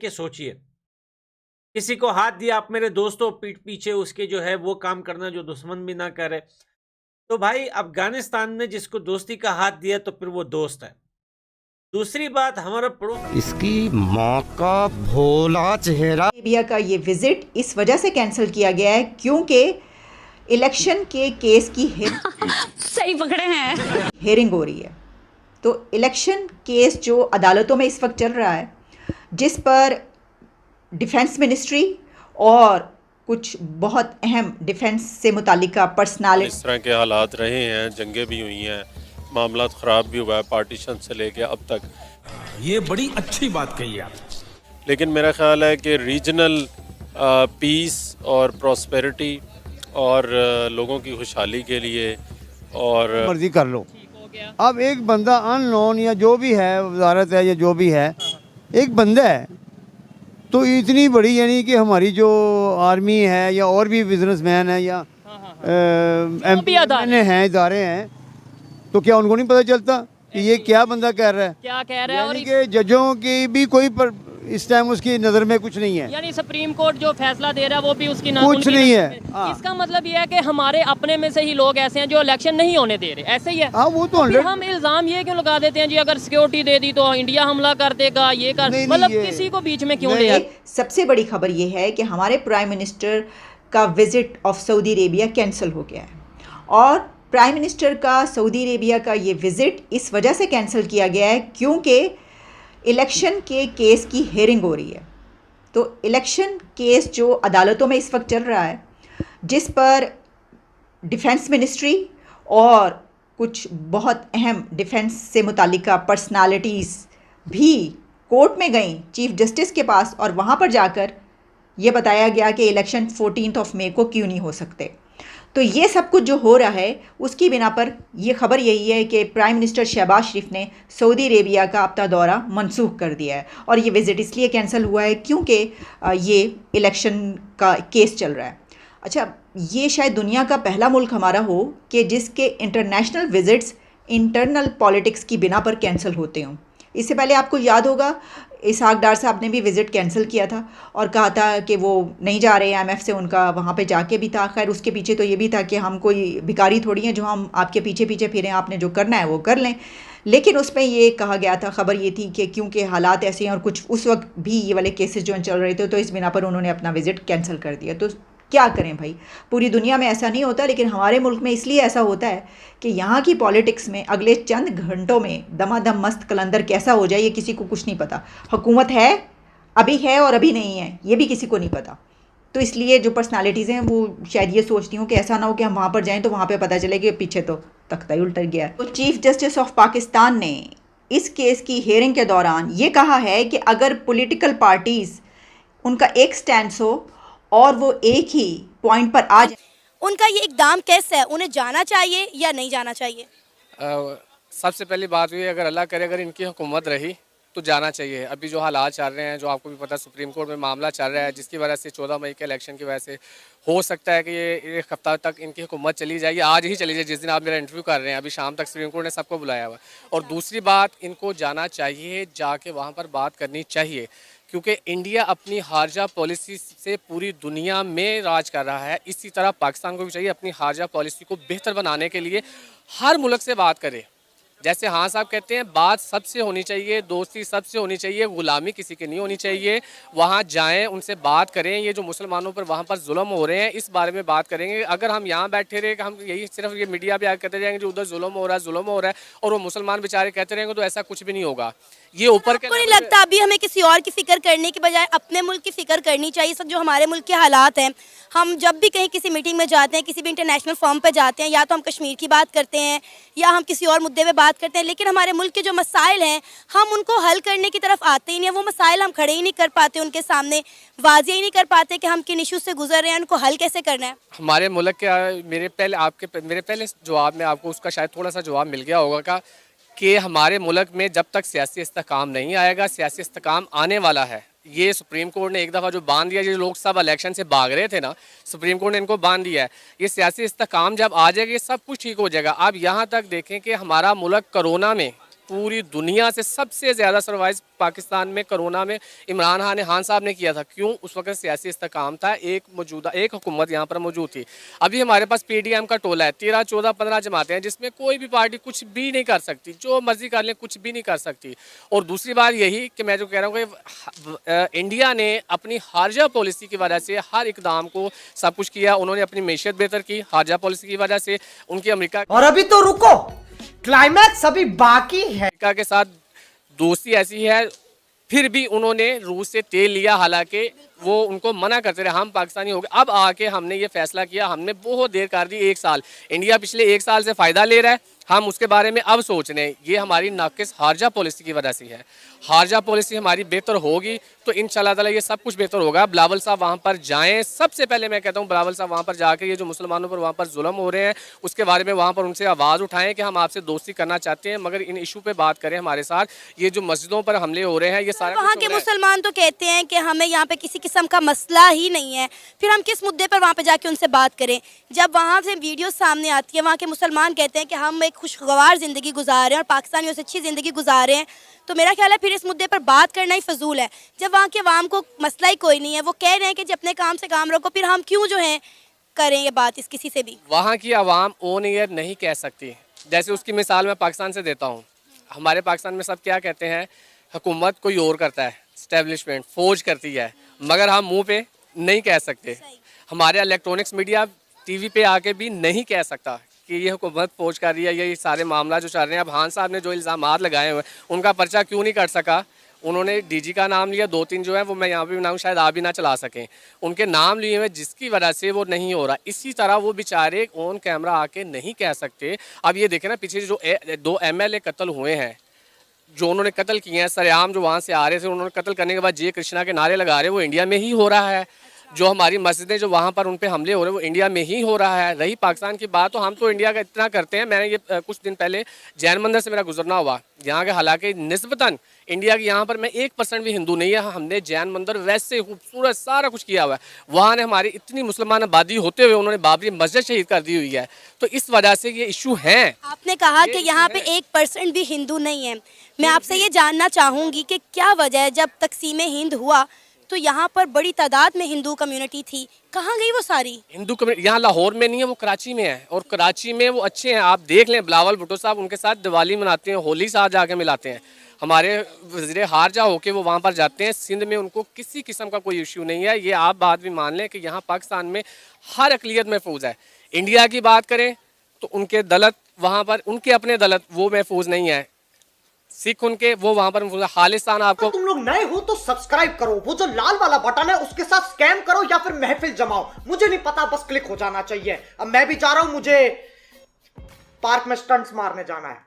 के सोचिए, किसी को हाथ दिया आप मेरे दोस्तों, पीठ पीछे उसके जो है वो काम करना जो दुश्मन भी ना करे। तो भाई अफगानिस्तान ने जिसको दोस्ती का हाथ दिया तो फिर वो दोस्त है। दूसरी बात, हमारा पड़ोस, इसकी माँ का भोला चेहरा। लीबिया का ये विजिट इस वजह से कैंसिल किया गया है क्योंकि इलेक्शन के केस की सही पकड़े हैं, हेयरिंग हो रही है। तो इलेक्शन केस जो अदालतों में इस वक्त चल रहा है, जिस पर डिफेंस मिनिस्ट्री और कुछ बहुत अहम डिफेंस से मुतालिका पर्सनालिटी, इस तरह के हालात रहे हैं, जंगें भी हुई हैं, मामला ख़राब भी हुआ है पार्टीशन से लेके अब तक। ये बड़ी अच्छी बात कही आप। लेकिन मेरा ख्याल है कि रीजनल पीस और प्रॉस्पेरिटी और लोगों की खुशहाली के लिए और मर्जी कर लो। अब एक बंदा अननोन या जो भी है, वजारत है या जो भी है, एक बंदा है, तो इतनी बड़ी यानी कि हमारी जो आर्मी है या और भी बिजनेसमैन है या एमपी हैं, इदारे हैं, तो क्या उनको नहीं पता चलता कि ये क्या बंदा कह रहा है, क्या कह रहा है? और कि जजों की भी कोई इस टाइम उसकी नज़र में कुछ नहीं है, यानी सुप्रीम कोर्ट जो फैसला दे रहा है वो भी उसकी कुछ नहीं है। इसका मतलब ये है कि हमारे अपने में से ही लोग ऐसे हैं जो इलेक्शन नहीं होने दे रहे, ऐसे ही है। हाँ, वो तो फिर हम इल्जाम ये क्यों लगा देते हैं जी अगर सिक्योरिटी दे दी तो इंडिया हमला कर देगा, ये कर, मतलब किसी को बीच में क्यों ले। सबसे बड़ी खबर ये है कि हमारे प्राइम मिनिस्टर का visit of Saudi Arabia cancel हो गया है। और प्राइम मिनिस्टर का सऊदी अरेबिया का ये विजिट इस वजह से कैंसिल किया गया है क्योंकि इलेक्शन के केस की हेयरिंग हो रही है। तो इलेक्शन केस जो अदालतों में इस वक्त चल रहा है, जिस पर डिफेंस मिनिस्ट्री और कुछ बहुत अहम डिफेंस से मुतालिका पर्सनालिटीज़ भी कोर्ट में गई चीफ जस्टिस के पास, और वहाँ पर जाकर ये बताया गया कि इलेक्शन 14 मई को क्यों नहीं हो सकते। तो ये सब कुछ जो हो रहा है उसकी बिना पर ये खबर यही है कि प्राइम मिनिस्टर शहबाज शरीफ ने सऊदी अरेबिया का अपना दौरा मनसूख कर दिया है, और ये विज़िट इसलिए कैंसिल हुआ है क्योंकि ये इलेक्शन का केस चल रहा है। अच्छा, ये शायद दुनिया का पहला मुल्क हमारा हो कि जिसके इंटरनेशनल विज़िट्स इंटरनल पॉलिटिक्स की बिना पर कैंसिल होते हों। इससे पहले आपको याद होगा इसहाक डार साहब ने भी विज़िट कैंसिल किया था और कहा था कि वो नहीं जा रहे IMF से, उनका वहाँ पे जाके भी था। खैर उसके पीछे तो ये भी था कि हम कोई भिखारी थोड़ी हैं जो हम आपके पीछे पीछे फिरें, आपने जो करना है वो कर लें। लेकिन उसमें ये कहा गया था, खबर ये थी कि क्योंकि हालात ऐसे हैं और कुछ उस वक्त भी ये वाले केसेस जो चल रहे थे, तो इस बिना पर उन्होंने अपना विज़िट कैंसिल कर दिया। तो क्या करें भाई, पूरी दुनिया में ऐसा नहीं होता, लेकिन हमारे मुल्क में इसलिए ऐसा होता है कि यहाँ की पॉलिटिक्स में अगले चंद घंटों में दमादम मस्त कलंदर कैसा हो जाए ये किसी को कुछ नहीं पता। हुकूमत है, अभी है और अभी नहीं है, ये भी किसी को नहीं पता। तो इसलिए जो पर्सनालिटीज़ हैं वो शायद ये सोचती हूँ कि ऐसा ना हो कि हम वहाँ पर जाएँ तो वहाँ पर पता चले कि पीछे तो तख्ता ही उल्ट गया। तो चीफ जस्टिस ऑफ पाकिस्तान ने इस केस की हेयरिंग के दौरान ये कहा है कि अगर पॉलिटिकल पार्टीज़ उनका एक स्टैंड हो और वो एक ही पॉइंट पर आ जाए, उनका ये इकदाम कैसे है, उन्हें जाना चाहिए या नहीं जाना चाहिए? सबसे पहली बात ये, अगर अल्लाह करे अगर इनकी हुकूमत रही तो जाना चाहिए। अभी जो हालात चल रहे हैं, जो आपको भी पता, सुप्रीम कोर्ट में मामला चल रहा है, जिसकी वजह से 14 मई के इलेक्शन की वजह से हो सकता है कि ये एक हफ्ता तक इनकी हुकूमत चली जाए, या आज ही चली जाए जिस दिन आप मेरा इंटरव्यू कर रहे हैं। अभी शाम तक सुप्रीम कोर्ट ने सबको बुलाया हुआ। और दूसरी बात, इनको जाना चाहिए, जाके वहाँ पर बात करनी चाहिए, क्योंकि इंडिया अपनी खारजा पॉलिसी से पूरी दुनिया में राज कर रहा है। इसी तरह पाकिस्तान को भी चाहिए अपनी खारजा पॉलिसी को बेहतर बनाने के लिए हर मुल्क से बात करे। जैसे हाँ साहब कहते हैं, बात सबसे होनी चाहिए, दोस्ती सबसे होनी चाहिए, गुलामी किसी की नहीं होनी चाहिए। वहाँ जाएं, उनसे बात करें। ये जो मुसलमानों पर वहाँ पर जुल्म हो रहे हैं, इस बारे में बात करेंगे। अगर हम यहाँ बैठे रहे कि हम यही सिर्फ ये मीडिया पे आकर कहते जाएंगे जो उधर जुल्म हो रहा है और वो मुसलमान बेचारे कहते रहेंगे, तो ऐसा कुछ भी नहीं होगा। ये ऊपर आपको नहीं लगता अभी हमें किसी और की फिक्र करने की बजाय अपने मुल्क की फिक्र करनी चाहिए? सब जो हमारे मुल्क के हालात हैं, हम जब भी कहीं किसी मीटिंग में जाते हैं, किसी भी इंटरनेशनल फॉर्म पे जाते हैं, या तो हम कश्मीर की बात करते हैं या हम किसी और मुद्दे पे बात करते हैं, लेकिन हमारे मुल्क के जो मसाइल हैं हम उनको हल करने की तरफ आते ही नहीं। वो मसाइल हम खड़े ही नहीं कर पाते, उनके सामने वाज़ेह ही नहीं कर पाते कि हम किन इशूज़ से गुजर रहे हैं, उनको हल कैसे करना है। हमारे मुल्क के मेरे पहले जवाब में आपको उसका शायद थोड़ा सा जवाब मिल गया होगा कि हमारे मुल्क में जब तक सियासी इस्तेकाम नहीं आएगा, सियासी इस्तेकाम आने वाला है। ये सुप्रीम कोर्ट ने एक दफ़ा जो बांध दिया, जो लोग सब इलेक्शन से भाग रहे थे ना, सुप्रीम कोर्ट ने इनको बांध दिया है। ये सियासी इस्तेकाम जब आ जाएगा, ये सब कुछ ठीक हो जाएगा। आप यहाँ तक देखें कि हमारा मुल्क कोरोना में पूरी दुनिया से सबसे ज़्यादा सर्वाइव पाकिस्तान में कोरोना में इमरान खान साहब ने किया था। क्यों? उस वक्त सियासी इस्तेकाम था, एक हुकूमत यहाँ पर मौजूद थी। अभी हमारे पास PDM का टोला है, 13, 14, 15 जमातें हैं, जिसमें कोई भी पार्टी कुछ भी नहीं कर सकती, जो मर्जी कर ले कुछ भी नहीं कर सकती। और दूसरी बात यही कि मैं जो कह रहा हूँ कि इंडिया ने अपनी खारजा पॉलिसी की वजह से हर इकदाम को सब कुछ किया। उन्होंने अपनी मैशियत बेहतर की खारजा पॉलिसी की वजह से। उनकी अमेरिका और अभी तो रुको, क्लाइमैक्स अभी बाकी है। अमेरिका के साथ दोस्ती ऐसी है, फिर भी उन्होंने रूस से तेल लिया, हालांकि वो उनको मना करते रहे, हम पाकिस्तानी हो गए। अब आके हमने ये फैसला किया, हमने बहुत देर कर दी, 1 साल। इंडिया पिछले 1 साल से फ़ायदा ले रहा है, हम उसके बारे में अब सोच रहे हैं। ये हमारी नाकिस खारजा पॉलिसी की वजह से है। खारजा पॉलिसी हमारी बेहतर होगी तो इंशाल्लाह ताला ये सब कुछ बेहतर होगा। बिलावल साहब वहाँ पर जाएं, सबसे पहले मैं कहता हूँ बिलावल साहब वहाँ पर जाकर ये जो मुसलमानों पर वहाँ पर जुल्म हो रहे हैं उसके बारे में वहाँ पर उनसे आवाज़ उठाएं कि हम आपसे दोस्ती करना चाहते हैं, मगर इन इशू पे बात करें हमारे साथ। ये जो मस्जिदों पर हमले हो रहे हैं ये सारा वहाँ के मुसलमान तो कहते हैं कि हमें यहाँ पे किसी किस्म का मसला ही नहीं है, फिर हम किस मुद्दे पर वहाँ पे जाके उनसे बात करें? जब वहाँ से वीडियो सामने आती है, वहाँ के मुसलमान कहते हैं कि हम एक खुशगवार ज़िंदगी गुजार रहे हैं और पाकिस्तानियों से अच्छी ज़िंदगी गुजार रहे हैं, तो मेरा ख्याल है फिर इस मुद्दे पर बात करना ही फजूल है। जब वहाँ के अवाम को मसला ही कोई नहीं है, वो कह रहे हैं कि जब अपने काम से काम रखो, फिर हम क्यों जो है करें ये बात इस किसी से भी? वहाँ की आवाम ऑन एयर नहीं कह सकती। जैसे उसकी मिसाल मैं पाकिस्तान से देता हूँ। हमारे पाकिस्तान में सब क्या कहते हैं, हुकूमत कोई और करता है, एस्टेब्लिशमेंट फौज करती है, मगर हम मुँह पे नहीं कह सकते। हमारे इलेक्ट्रॉनिक्स मीडिया TV पे आके भी नहीं कह सकता कि ये हुकूमत फौज कर रही है। ये सारे मामला जो चल रहे हैं, अब खान साहब ने जो इल्ज़ामात लगाए हुए हैं उनका पर्चा क्यों नहीं कट सका? उन्होंने DG का नाम लिया, 2-3 जो है वो मैं यहाँ पे बनाऊँ, शायद आप भी ना चला सकें, उनके नाम लिए हुए जिसकी वजह से वो नहीं हो रहा। इसी तरह वो बेचारे ऑन कैमरा आके नहीं कह सकते। अब ये देखें ना, पीछे जो 2 MLA कत्ल हुए हैं, जो उन्होंने कत्ल किए हैं सरेआम, जो वहाँ से आ रहे थे, उन्होंने कत्ल करने के बाद जय कृष्णा के नारे लगा रहे, वो इंडिया में ही हो रहा है। जो हमारी मस्जिदें जो वहाँ पर उन पे हमले हो रहे हैं वो इंडिया में ही हो रहा है। रही पाकिस्तान की बात, तो हम तो इंडिया का इतना करते हैं। मैंने ये कुछ दिन पहले जैन मंदिर से मेरा गुजरना हुआ, यहाँ के हालांकि निस्बतन इंडिया के यहाँ पर मैं 1% भी हिंदू नहीं है, हमने जैन मंदिर वैसे खूबसूरत सारा कुछ किया हुआ है। वहाँ ने हमारी इतनी मुसलमान आबादी होते हुए उन्होंने बाबरी मस्जिद शहीद कर दी हुई है। तो इस वजह से ये इशू है। आपने कहा कि यहाँ पे 1% भी हिंदू नहीं है। मैं आपसे ये जानना चाहूँगी कि क्या वजह है, जब तकसीम हिंद हुआ तो यहाँ पर बड़ी तादाद में हिंदू कम्युनिटी थी, कहाँ गई वो सारी हिंदू कम्युनिटी? यहाँ लाहौर में नहीं है, वो कराची में है, और कराची में वो अच्छे हैं। आप देख लें, बिलावल भुट्टो साहब उनके साथ दिवाली मनाते हैं, होली साथ जाके मिलाते हैं। हमारे वज़ीर खारजा होके वो वहाँ पर जाते हैं। सिंध में उनको किसी किस्म का कोई इशू नहीं है। ये आप बात भी मान लें कि यहाँ पाकिस्तान में हर अक़लियत महफूज है। इंडिया की बात करें तो उनके दलित वहाँ पर, उनके अपने दलित वो महफूज नहीं है। सिख उनके वो वहां पर खालिस्तान। आपको तुम लोग नए हो तो सब्सक्राइब करो, वो जो लाल वाला बटन है उसके साथ स्कैम करो या फिर महफिल जमाओ, मुझे नहीं पता, बस क्लिक हो जाना चाहिए। अब मैं भी जा रहा हूं, मुझे पार्क में स्टंट्स मारने जाना है।